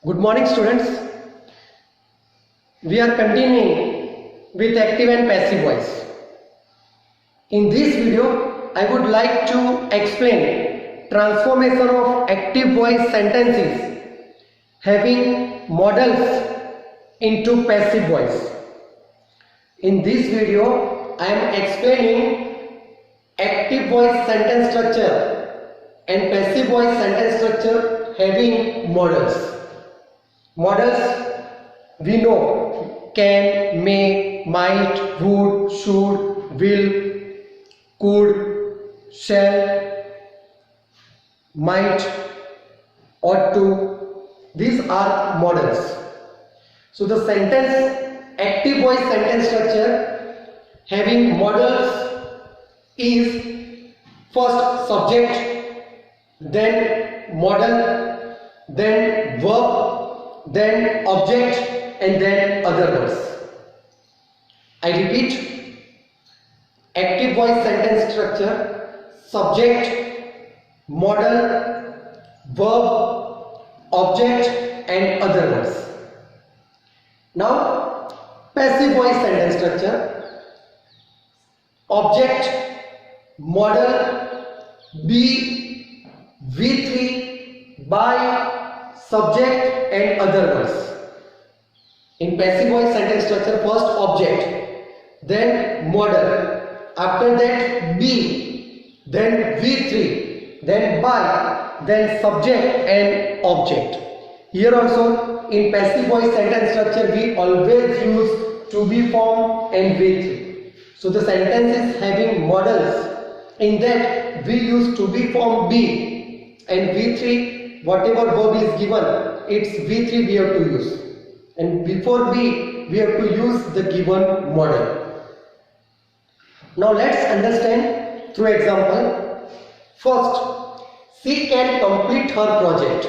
Good morning, students. We are continuing with active and passive voice. In this video, I would like to explain transformation of active voice sentences having modals into passive voice. In this video, I am explaining active voice sentence structure and passive voice sentence structure having modals. Modals we know: can, may, might, would, should, will, could, shall, might, ought to. These are modals. So the sentence, active voice sentence structure having modals is first subject, then modal, then verb, then object, and then other words. I repeat, active voice sentence structure: subject, modal, verb, object, and other words. Now, passive voice sentence structure: object, modal, be, V3, by, subject, and other words. In passive voice sentence structure, first object, then modal, after that be, then V3, then by, then subject and object. Here also in passive voice sentence structure we always use to be form and V3. So the sentence is having modals. In that we use to be form be, and V3, whatever verb is given, it's V3 we have to use, and before be we have to use the given model. Now let's understand through example. First, she can complete her project.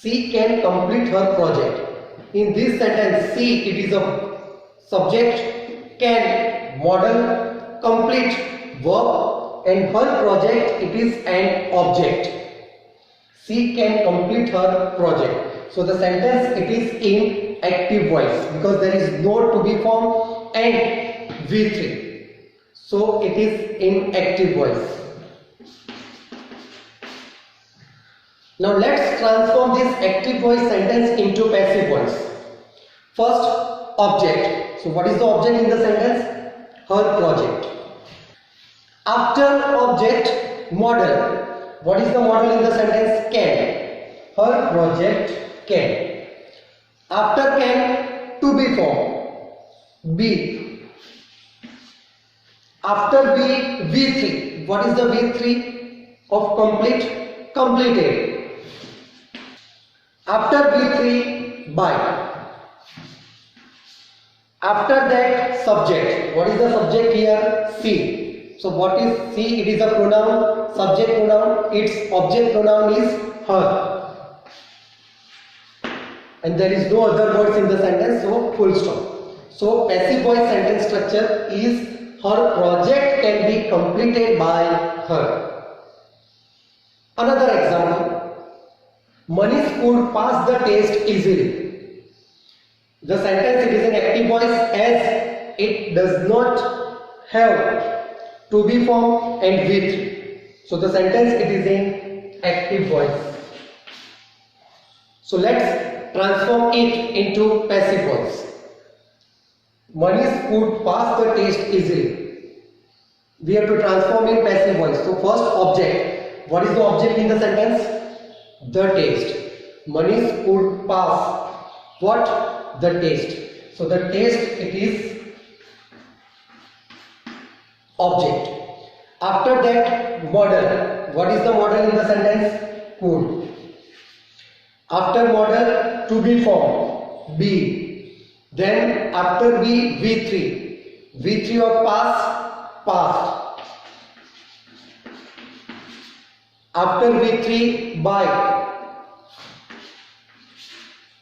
She can complete her project. In this sentence, she, it is a subject, can, model, complete, verb, and her project, it is an object. She can complete her project. So the sentence, it is in active voice because there is no to be form and V3. So it is in active voice. Now let's transform this active voice sentence into passive voice. First, object. So what is the object in the sentence? Her project. After object, model. What is the model in the sentence? Can. Her project can. After can, to be form. Be. After be, V3. What is the V3 of complete? Completed. After V3, by. After that, subject. What is the subject here? She. So what is she? It is a pronoun, subject pronoun. Its object pronoun is her. And there is no other words in the sentence, so full stop. So passive voice sentence structure is her project can be completed by her. Another example. Manish could pass the test easily. The sentence, it is an active voice as it does not have to be form and with. So the sentence, it is in active voice. So let's transform it into passive voice. Manish could pass the test easily. We have to transform in passive voice. So first, object. What is the object in the sentence? The test. Manish could pass what? The test. So the test, it is object. After that, model. What is the model in the sentence? Could. After model, to be form. Be. Then after be, V3. V3 of past, past. After V3, by.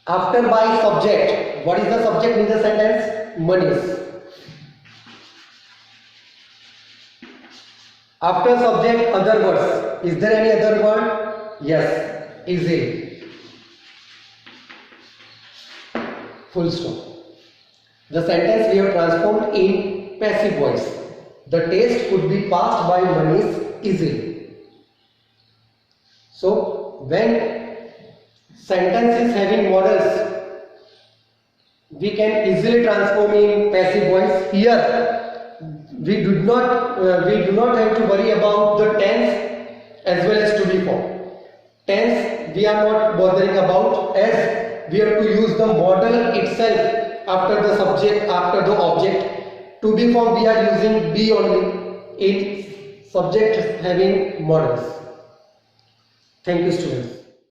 After by, subject. What is the subject in the sentence? Manish. After subject, other words. Is there any other word? Yes, easy. full stop. The sentence we have transformed in passive voice. The test could be passed by Manish easily. So when sentence is having models, we can easily transform in passive voice. Here we do not have to worry about the tense as well as to be form. Tense we are not bothering about, as we have to use the model itself after the subject, after the object. To be form we are using be only in subject having models. Thank you, students.